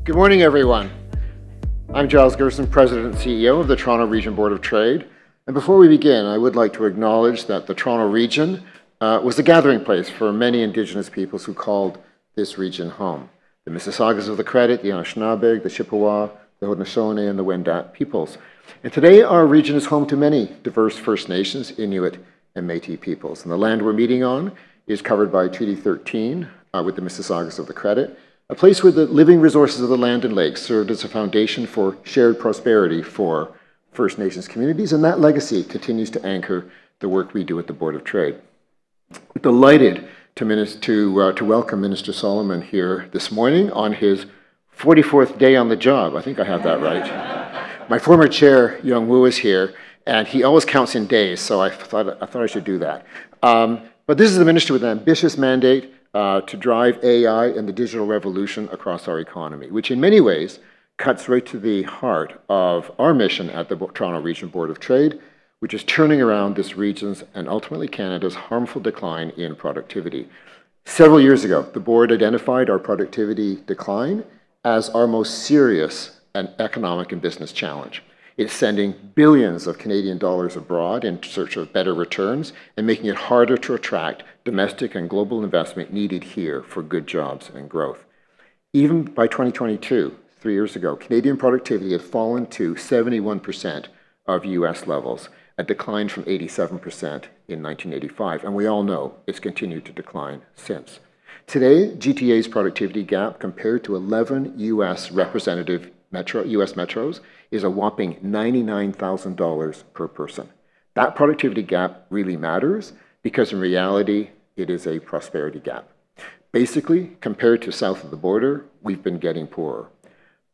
Good morning, everyone. I'm Giles Gherson, President and CEO of the Toronto Region Board of Trade. And before we begin, I would like to acknowledge that the Toronto region was the gathering place for many Indigenous peoples who called this region home. The Mississaugas of the Credit, the Anishinaabe, the Chippewa, the Haudenosaunee, and the Wendat peoples. And today, our region is home to many diverse First Nations, Inuit, and Métis peoples. And the land we're meeting on is covered by Treaty 13 with the Mississaugas of the Credit, a place where the living resources of the land and lakes served as a foundation for shared prosperity for First Nations communities, and that legacy continues to anchor the work we do at the Board of Trade. We're delighted to welcome Minister Solomon here this morning on his 44th day on the job. I think I have that right. My former chair, Young Woo, is here, and he always counts in days, so I thought I should do that. But this is a minister with an ambitious mandate to drive AI and the digital revolution across our economy, which in many ways cuts right to the heart of our mission at the Toronto Region Board of Trade, which is turning around this region's and ultimately Canada's harmful decline in productivity. Several years ago, the board identified our productivity decline as our most serious and economic and business challenge. It's sending billions of Canadian dollars abroad in search of better returns and making it harder to attract domestic and global investment needed here for good jobs and growth. Even by 2022, 3 years ago, Canadian productivity had fallen to 71% of US levels, a decline from 87% in 1985, and we all know it's continued to decline since. Today, GTA's productivity gap compared to 11 US representative US metros is a whopping $99,000 per person. That productivity gap really matters because in reality, it is a prosperity gap. Basically, compared to south of the border, we've been getting poorer.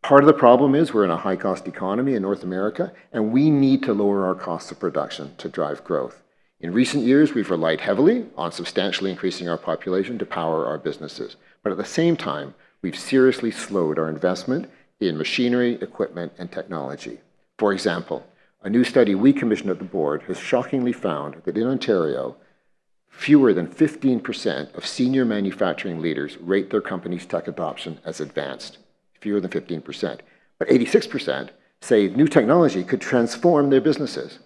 Part of the problem is we're in a high-cost economy in North America, and we need to lower our costs of production to drive growth. In recent years, we've relied heavily on substantially increasing our population to power our businesses. But at the same time, we've seriously slowed our investment in machinery, equipment, and technology. For example, a new study we commissioned at the board has shockingly found that in Ontario, fewer than 15% of senior manufacturing leaders rate their company's tech adoption as advanced. Fewer than 15%. But 86% say new technology could transform their businesses.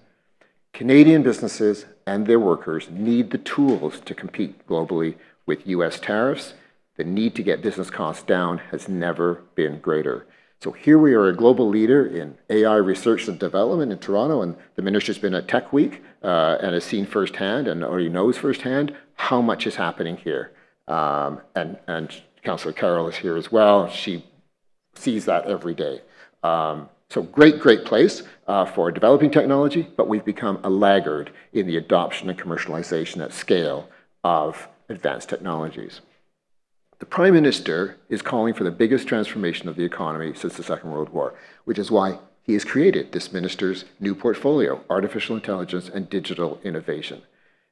Canadian businesses and their workers need the tools to compete globally with US tariffs. The need to get business costs down has never been greater. So here we are, a global leader in AI research and development in Toronto, and the minister's been at Tech Week and has seen firsthand and already knows firsthand how much is happening here. And Councillor Carroll is here as well. She sees that every day. So great place for developing technology, but we've become a laggard in the adoption and commercialization at scale of advanced technologies. The Prime Minister is calling for the biggest transformation of the economy since the Second World War, which is why he has created this minister's new portfolio, artificial intelligence and digital innovation.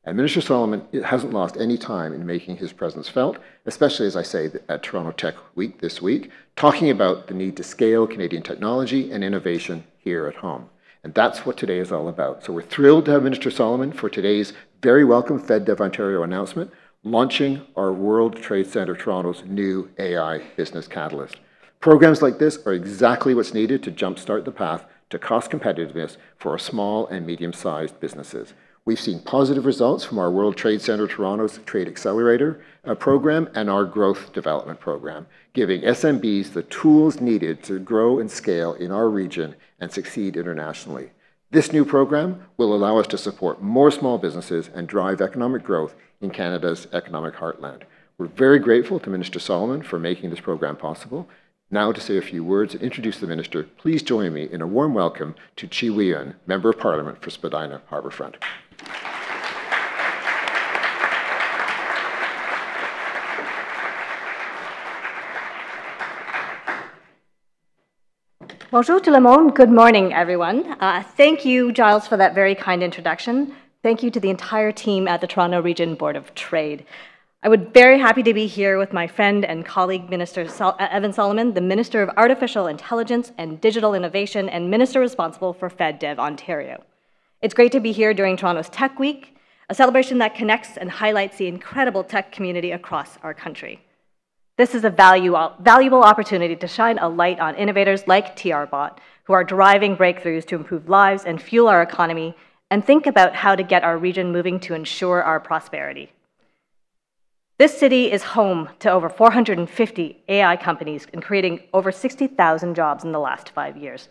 And Minister Solomon hasn't lost any time in making his presence felt, especially, as I say, at Toronto Tech Week this week, talking about the need to scale Canadian technology and innovation here at home. And that's what today is all about. So we're thrilled to have Minister Solomon for today's very welcome FedDev Ontario announcement, launching our World Trade Centre Toronto's new AI Business Catalyst. Programs like this are exactly what's needed to jumpstart the path to cost competitiveness for our small and medium-sized businesses. We've seen positive results from our World Trade Centre Toronto's Trade Accelerator program and our Growth Development program, giving SMBs the tools needed to grow and scale in our region and succeed internationally. This new program will allow us to support more small businesses and drive economic growth in Canada's economic heartland. We're very grateful to Minister Solomon for making this program possible. Now to say a few words and introduce the Minister, please join me in a warm welcome to Chi Nguyen, Member of Parliament for Spadina, Harbourfront. Bonjour tout le monde. Good morning, everyone. Thank you, Giles, for that very kind introduction. Thank you to the entire team at the Toronto Region Board of Trade. I would be very happy to be here with my friend and colleague, Minister Evan Solomon, the Minister of Artificial Intelligence and Digital Innovation and Minister responsible for FedDev Ontario. It's great to be here during Toronto's Tech Week, a celebration that connects and highlights the incredible tech community across our country. This is a valuable opportunity to shine a light on innovators like TRBot, who are driving breakthroughs to improve lives and fuel our economy, and think about how to get our region moving to ensure our prosperity. This city is home to over 450 AI companies and creating over 60,000 jobs in the last 5 years.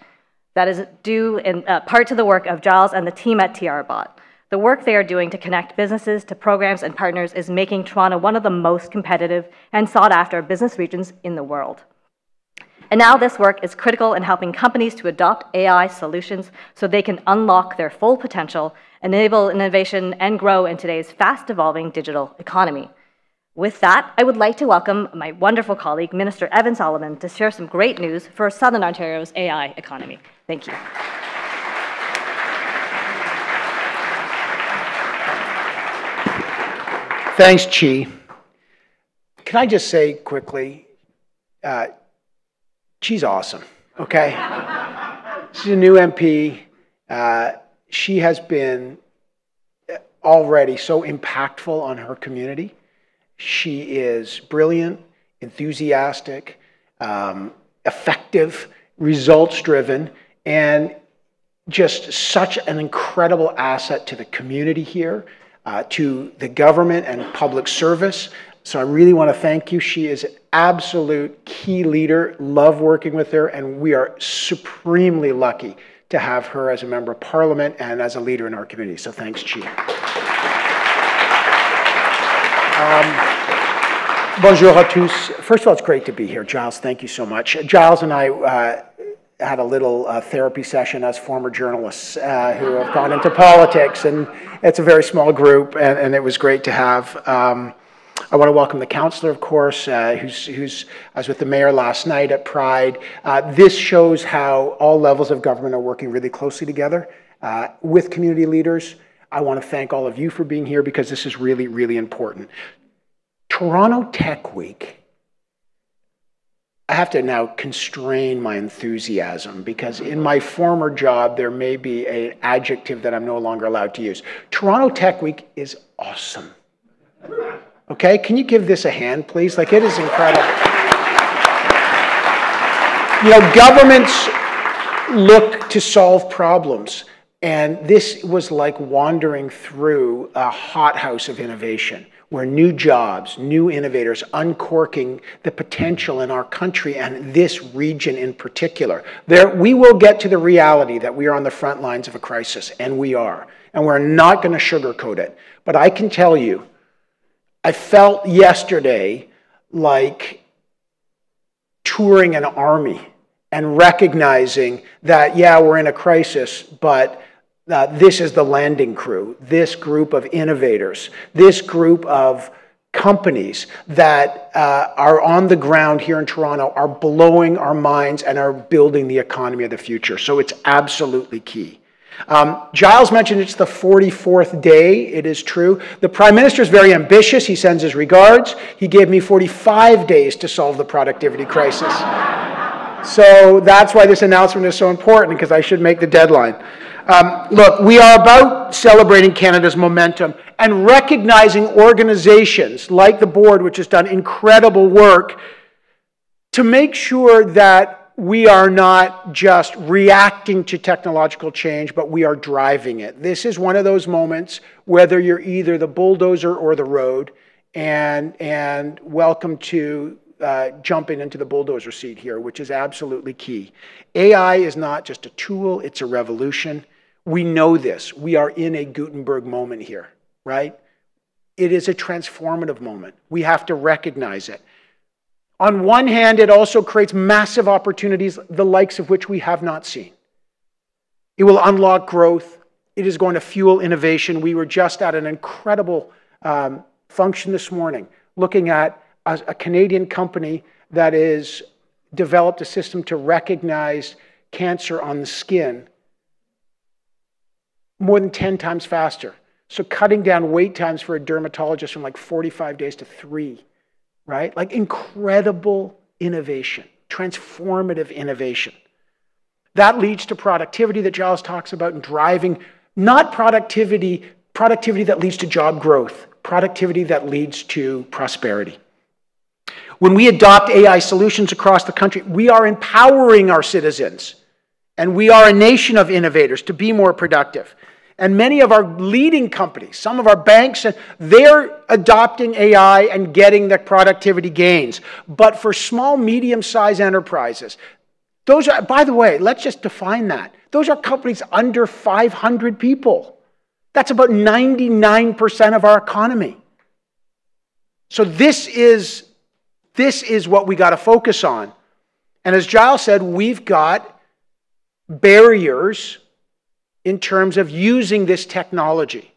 That is due in part to the work of Giles and the team at TRBot. The work they are doing to connect businesses to programs and partners is making Toronto one of the most competitive and sought-after business regions in the world. And now this work is critical in helping companies to adopt AI solutions so they can unlock their full potential, enable innovation, and grow in today's fast-evolving digital economy. With that, I would like to welcome my wonderful colleague, Minister Evan Solomon, to share some great news for Southern Ontario's AI economy. Thank you. Thanks, Chi. Can I just say quickly, Chi's awesome, okay? She's a new MP. She has been already so impactful on her community. She is brilliant, enthusiastic, effective, results-driven, and just such an incredible asset to the community here, to the government and public service. So I really want to thank you. She is an absolute key leader. Love working with her, and we are supremely lucky to have her as a member of Parliament and as a leader in our community. So thanks, Chi. Bonjour à tous. First of all, it's great to be here. Giles, thank you so much. Giles and I had a little therapy session as former journalists who have gone into politics, and it's a very small group, and it was great to have. I want to welcome the councillor, of course, I was with the mayor last night at Pride. This shows how all levels of government are working really closely together with community leaders. I want to thank all of you for being here because this is really, really important. Toronto Tech Week, I have to now constrain my enthusiasm because in my former job, there may be an adjective that I'm no longer allowed to use. Toronto Tech Week is awesome. Okay, can you give this a hand, please? Like, it is incredible. You know, governments look to solve problems, and this was like wandering through a hothouse of innovation, where new jobs, new innovators, uncorking the potential in our country and this region in particular. We will get to the reality that we are on the front lines of a crisis, and we are. And we're not going to sugarcoat it. But I can tell you, I felt yesterday like touring an army and recognizing that, yeah, we're in a crisis, but this is the landing crew, this group of innovators, this group of companies that are on the ground here in Toronto are blowing our minds and are building the economy of the future. So it's absolutely key. Giles mentioned it's the 44th day. It is true. The Prime Minister is very ambitious. He sends his regards. He gave me 45 days to solve the productivity crisis. So that's why this announcement is so important, because I should make the deadline. Look, we are about celebrating Canada's momentum and recognizing organizations like the board, which has done incredible work to make sure that we are not just reacting to technological change, but we are driving it. This is one of those moments, whether you're either the bulldozer or the road, and welcome to jumping into the bulldozer seat here, which is absolutely key. AI is not just a tool, it's a revolution. We know this. We are in a Gutenberg moment here, right? It is a transformative moment. We have to recognize it. On one hand, it also creates massive opportunities, the likes of which we have not seen. It will unlock growth. It is going to fuel innovation. We were just at an incredible function this morning, looking at a Canadian company that has developed a system to recognize cancer on the skin more than 10 times faster. So cutting down wait times for a dermatologist from like 45 days to 3. Right? Like incredible innovation, transformative innovation. That leads to productivity that Giles talks about, and driving, not productivity that leads to job growth, productivity that leads to prosperity. When we adopt AI solutions across the country, we are empowering our citizens. And we are a nation of innovators to be more productive. And many of our leading companies, some of our banks, they're adopting AI and getting the productivity gains. But for small, medium-sized enterprises, those are, by the way, let's just define that. Those are companies under 500 people. That's about 99% of our economy. So this is what we got to focus on. And as Giles said, we've got barriers in terms of using this technology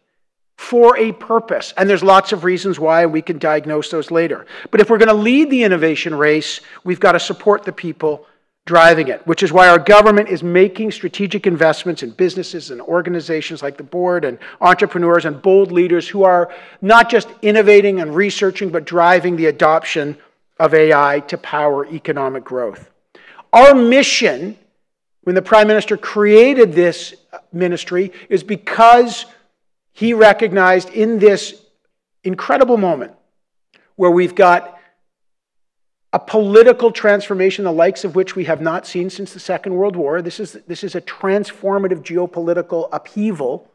for a purpose. And there's lots of reasons why, and we can diagnose those later. But if we're going to lead the innovation race, we've got to support the people driving it, which is why our government is making strategic investments in businesses and organizations like the board and entrepreneurs and bold leaders who are not just innovating and researching, but driving the adoption of AI to power economic growth. Our mission, when the Prime Minister created this ministry, is because he recognized in this incredible moment where we've got a political transformation, the likes of which we have not seen since the Second World War. This is a transformative geopolitical upheaval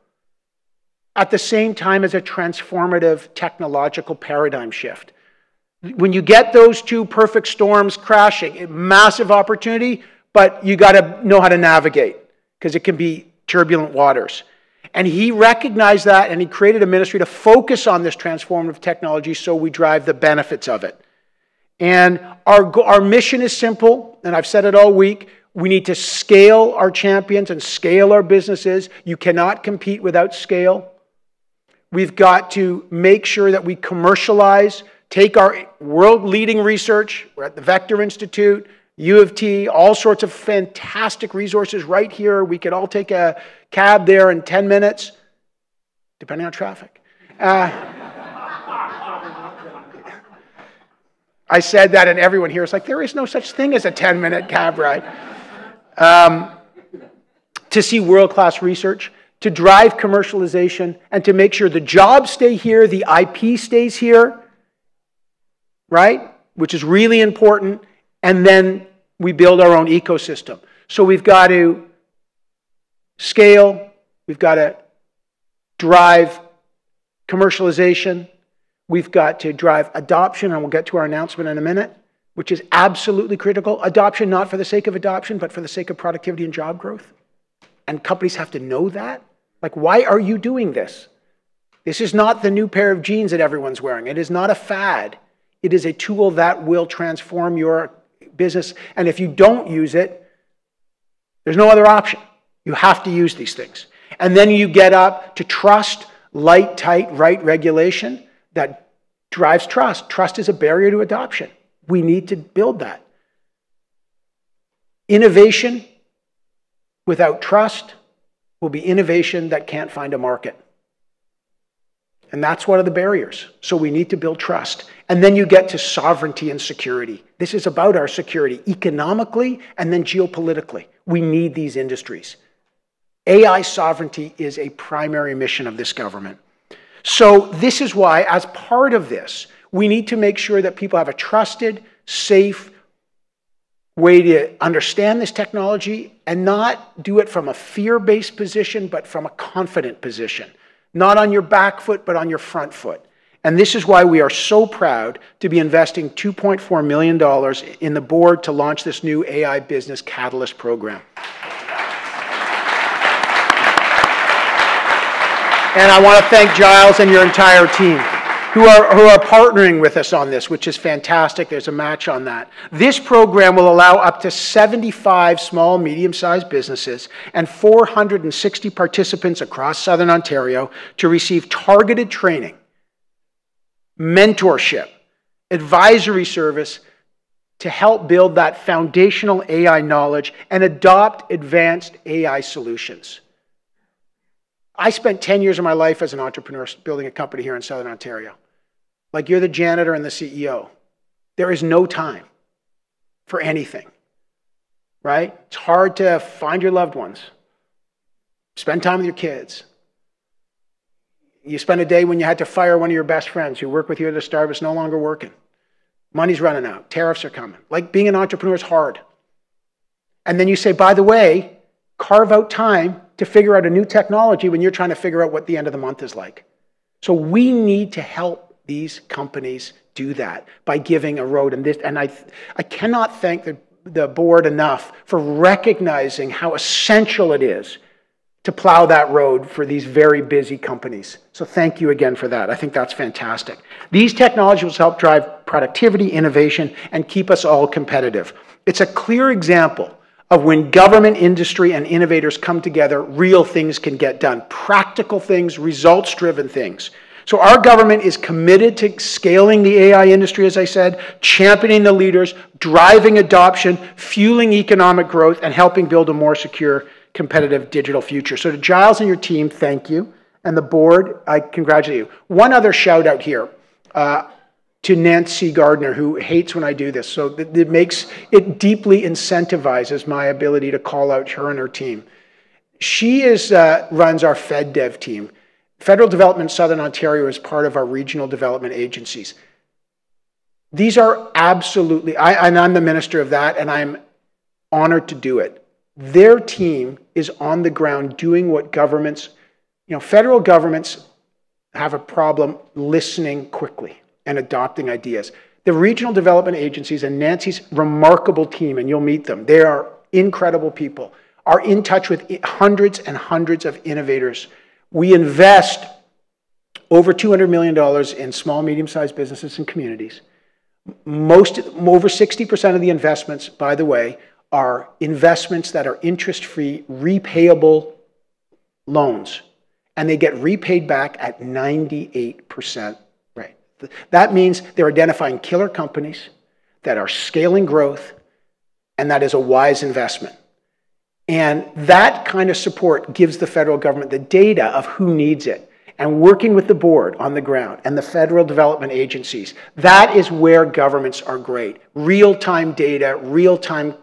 at the same time as a transformative technological paradigm shift. When you get those two perfect storms crashing, massive opportunity, but you got to know how to navigate because it can be turbulent waters. And he recognized that, and he created a ministry to focus on this transformative technology so we drive the benefits of it. And our mission is simple, and I've said it all week. We need to scale our champions and scale our businesses. You cannot compete without scale. We've got to make sure that we commercialize, take our world-leading research. We're at the Vector Institute, U of T, all sorts of fantastic resources right here. We could all take a cab there in 10 minutes, depending on traffic. I said that, and everyone here is like, there is no such thing as a 10-minute cab ride. To see world-class research, to drive commercialization, and to make sure the jobs stay here, the IP stays here, right? Which is really important. And then we build our own ecosystem. So we've got to scale, we've got to drive commercialization, we've got to drive adoption, and we'll get to our announcement in a minute, which is absolutely critical. Adoption not for the sake of adoption, but for the sake of productivity and job growth. And companies have to know that. Like, why are you doing this? This is not the new pair of jeans that everyone's wearing. It is not a fad. It is a tool that will transform your business. And if you don't use it, there's no other option. You have to use these things. And then you get up to trust, light, tight, right regulation that drives trust. Trust is a barrier to adoption. We need to build that. Innovation without trust will be innovation that can't find a market. And that's one of the barriers. So we need to build trust. And then you get to sovereignty and security. This is about our security economically and then geopolitically. We need these industries. AI sovereignty is a primary mission of this government. So this is why, as part of this, we need to make sure that people have a trusted, safe way to understand this technology and not do it from a fear-based position, but from a confident position. Not on your back foot, but on your front foot. And this is why we are so proud to be investing $2.4 million in the board to launch this new AI Business Catalyst program. And I want to thank Giles and your entire team who are partnering with us on this, which is fantastic. There's a match on that. This program will allow up to 75 small, medium-sized businesses and 460 participants across Southern Ontario to receive targeted training, mentorship, advisory service to help build that foundational AI knowledge and adopt advanced AI solutions. I spent 10 years of my life as an entrepreneur building a company here in Southern Ontario. Like, you're the janitor and the CEO. There is no time for anything, right? It's hard to find your loved ones, spend time with your kids. You spent a day when you had to fire one of your best friends who worked with you at a Starbucks, no longer working. Money's running out. Tariffs are coming. Like being an entrepreneur is hard. And then you say, by the way, carve out time to figure out a new technology when you're trying to figure out what the end of the month is like. So we need to help these companies do that by giving a road. And I cannot thank the board enough for recognizing how essential it is to plow that road for these very busy companies. So thank you again for that. I think that's fantastic. These technologies will help drive productivity, innovation, and keep us all competitive. It's a clear example of when government, industry, and innovators come together, real things can get done. Practical things, results-driven things. So our government is committed to scaling the AI industry, as I said, championing the leaders, driving adoption, fueling economic growth, and helping build a more secure, competitive digital future. So to Giles and your team, thank you. And the board, I congratulate you. One other shout out here to Nancy Gardner, who hates when I do this. So it deeply incentivizes my ability to call out her and her team. She runs our FedDev team. Federal Development Southern Ontario is part of our regional development agencies. These are absolutely, and I'm the minister of that, and I'm honored to do it. Their team is on the ground doing what governments, federal governments have a problem listening quickly and adopting ideas. The regional development agencies and Nancy's remarkable team, and you'll meet them, they are incredible people, are in touch with hundreds and hundreds of innovators. We invest over $200 million in small, medium-sized businesses and communities. Over 60% of the investments, by the way, are investments that are interest-free, repayable loans, and they get repaid back at 98% rate. That means they're identifying killer companies that are scaling growth, and that is a wise investment. And that kind of support gives the federal government the data of who needs it. And working with the board on the ground and the federal development agencies, that is where governments are great. Real-time data, real-time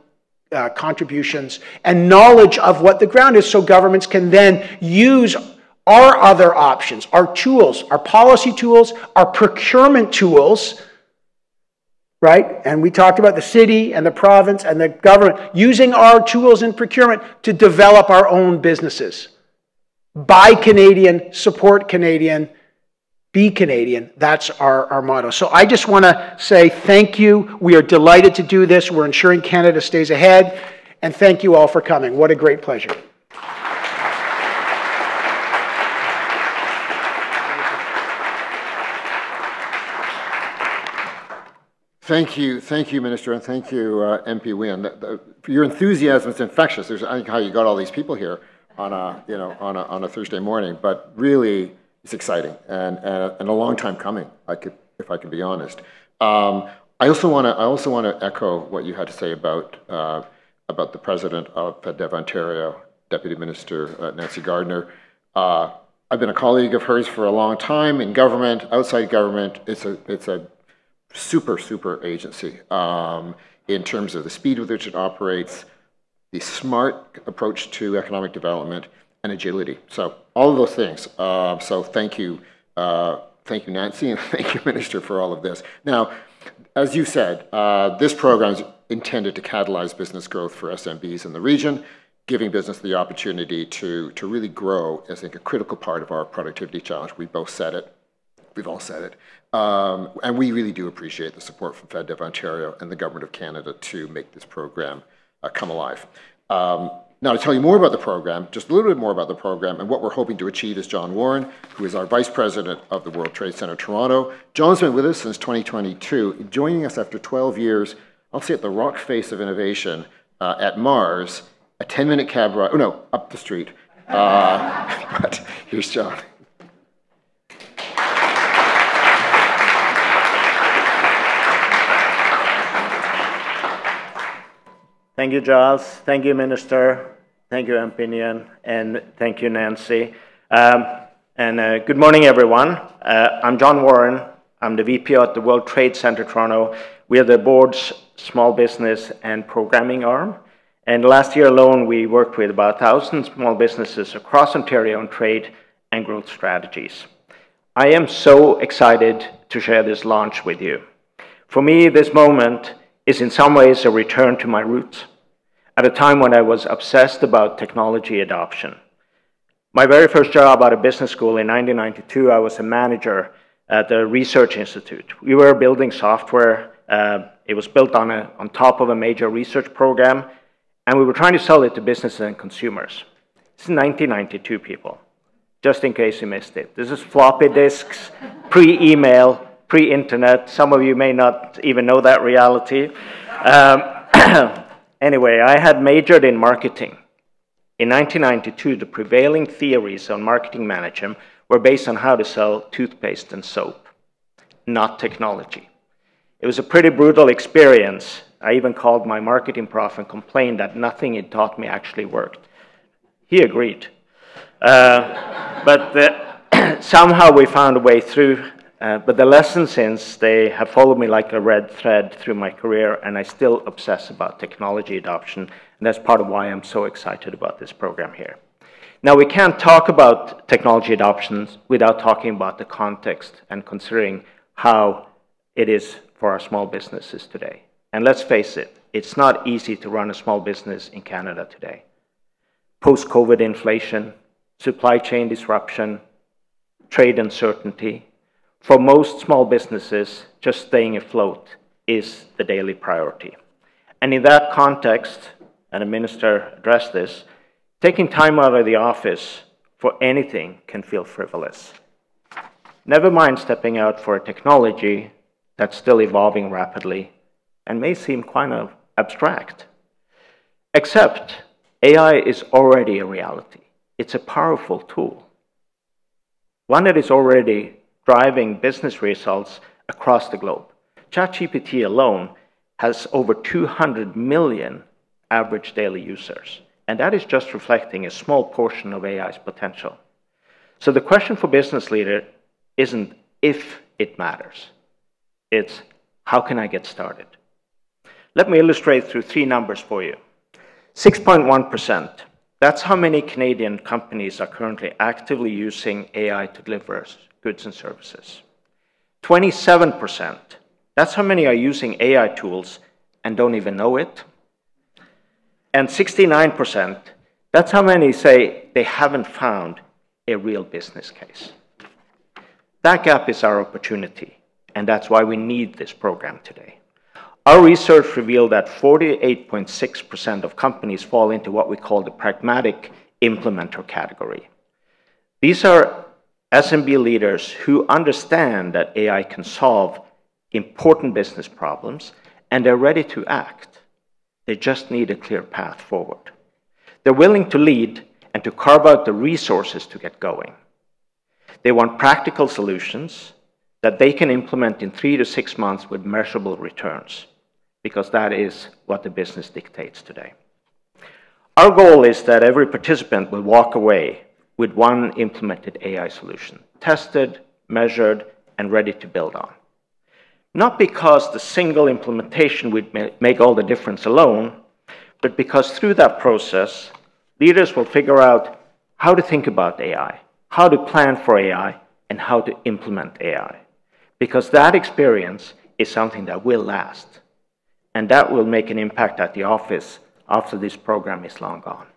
contributions, and knowledge of what the ground is so governments can then use our other options, our tools, our policy tools, our procurement tools, right? And we talked about the city and the province and the government using our tools in procurement to develop our own businesses. Buy Canadian, support Canadian, be Canadian. That's our motto. So I just want to say thank you. We are delighted to do this. We're ensuring Canada stays ahead. And thank you all for coming. What a great pleasure. Thank you, Minister, and thank you, MP Nguyen. Your enthusiasm is infectious. I think how you got all these people here on a Thursday morning, but really it's exciting and a long time coming. If I could be honest. I also want to echo what you had to say about the President of FedDev Ontario, Deputy Minister Nancy Gardner. I've been a colleague of hers for a long time in government, outside government. It's a super agency in terms of the speed with which it operates, the smart approach to economic development, and agility. So all of those things. So thank you, Nancy, and thank you, Minister, for all of this. Now, as you said, this program is intended to catalyze business growth for SMBs in the region, giving business the opportunity to really grow, I think, a critical part of our productivity challenge. We both said it. We've all said it. And we really do appreciate the support from FedDev Ontario and the Government of Canada to make this program come alive. Now, to tell you more about the program, just a little bit more about the program and what we're hoping to achieve is John Warren, who is our Vice President of the World Trade Center Toronto. John's been with us since 2022, joining us after 12 years, I'll say at the rock face of innovation at Mars, a 10-minute cab ride, up the street. But here's John. Thank you, Giles. Thank you, Minister. Thank you, MP Nguyen. And thank you, Nancy. Good morning, everyone. I'm John Warren. I'm the VP at the World Trade Center Toronto. We are the board's small business and programming arm. And last year alone, we worked with about 1,000 small businesses across Ontario on trade and growth strategies. I am so excited to share this launch with you. For me, this moment is in some ways a return to my roots, at a time when I was obsessed about technology adoption. My very first job out of business school in 1992, I was a manager at the Research Institute. We were building software. It was built on top of a major research program, and we were trying to sell it to businesses and consumers. This is 1992, people, just in case you missed it. This is floppy disks, pre-email, pre-internet. Some of you may not even know that reality. Anyway, I had majored in marketing. In 1992, the prevailing theories on marketing management were based on how to sell toothpaste and soap, not technology. It was a pretty brutal experience. I even called my marketing prof and complained that nothing he'd taught me actually worked. He agreed. Somehow we found a way through. But the lessons since, they have followed me like a red thread through my career, and I still obsess about technology adoption, and that's part of why I'm so excited about this program here. Now, we can't talk about technology adoptions without talking about the context and considering how it is for our small businesses today. And let's face it, it's not easy to run a small business in Canada today. Post-COVID inflation, supply chain disruption, trade uncertainty. For most small businesses, just staying afloat is the daily priority. And in that context, and the minister addressed this, taking time out of the office for anything can feel frivolous. Never mind stepping out for a technology that's still evolving rapidly and may seem kind of abstract. Except AI is already a reality. It's a powerful tool, one that is already driving business results across the globe. ChatGPT alone has over 200 million average daily users, and that is just reflecting a small portion of AI's potential. So the question for business leader isn't if it matters, it's how can I get started? Let me illustrate through 3 numbers for you. 6.1%, that's how many Canadian companies are currently actively using AI to deliver goods and services. 27%, that's how many are using AI tools and don't even know it. And 69%, that's how many say they haven't found a real business case. That gap is our opportunity, and that's why we need this program today. Our research revealed that 48.6% of companies fall into what we call the pragmatic implementer category. These are SMB leaders who understand that AI can solve important business problems, and they're ready to act. They just need a clear path forward. They're willing to lead and to carve out the resources to get going. They want practical solutions that they can implement in 3 to 6 months with measurable returns, because that is what the business dictates today. Our goal is that every participant will walk away with one implemented AI solution, tested, measured, and ready to build on. Not because the single implementation would make all the difference alone, but because through that process, leaders will figure out how to think about AI, how to plan for AI, and how to implement AI. Because that experience is something that will last, and that will make an impact at the office after this program is long gone.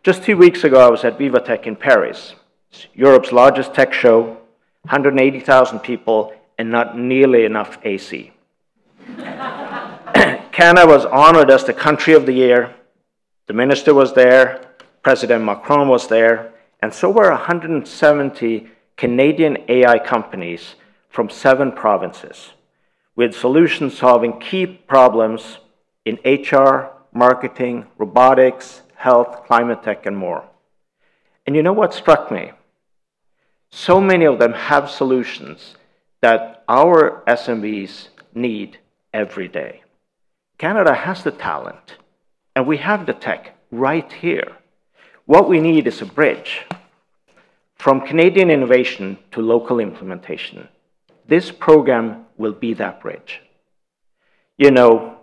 Just 2 weeks ago, I was at Vivatech in Paris. It's Europe's largest tech show, 180,000 people, and not nearly enough AC. Canada was honored as the country of the year. The minister was there, President Macron was there, and so were 170 Canadian AI companies from 7 provinces, with solutions solving key problems in HR, marketing, robotics, health, climate tech, and more. And you know what struck me? So many of them have solutions that our SMBs need every day. Canada has the talent, and we have the tech right here. What we need is a bridge from Canadian innovation to local implementation. This program will be that bridge. You know,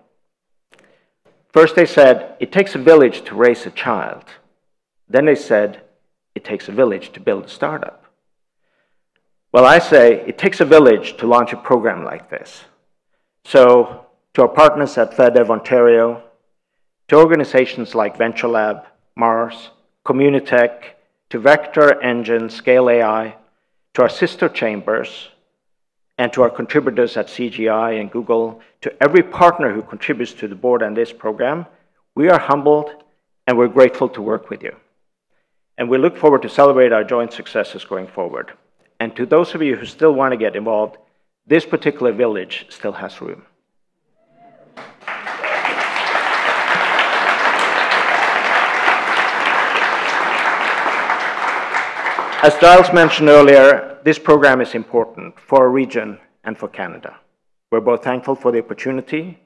first they said, it takes a village to raise a child. Then they said, it takes a village to build a startup. Well, I say, it takes a village to launch a program like this. So to our partners at FedDev Ontario, to organizations like VentureLab, Mars, Communitech, to Vector, Engine, Scale AI, to our sister chambers, and to our contributors at CGI and Google, to every partner who contributes to the board and this program, we are humbled and we're grateful to work with you. And we look forward to celebrate our joint successes going forward. And to those of you who still want to get involved, this particular village still has room. As Giles mentioned earlier, this program is important for our region and for Canada. We're both thankful for the opportunity,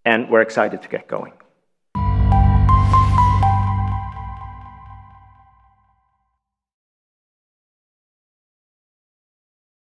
and we're excited to get going.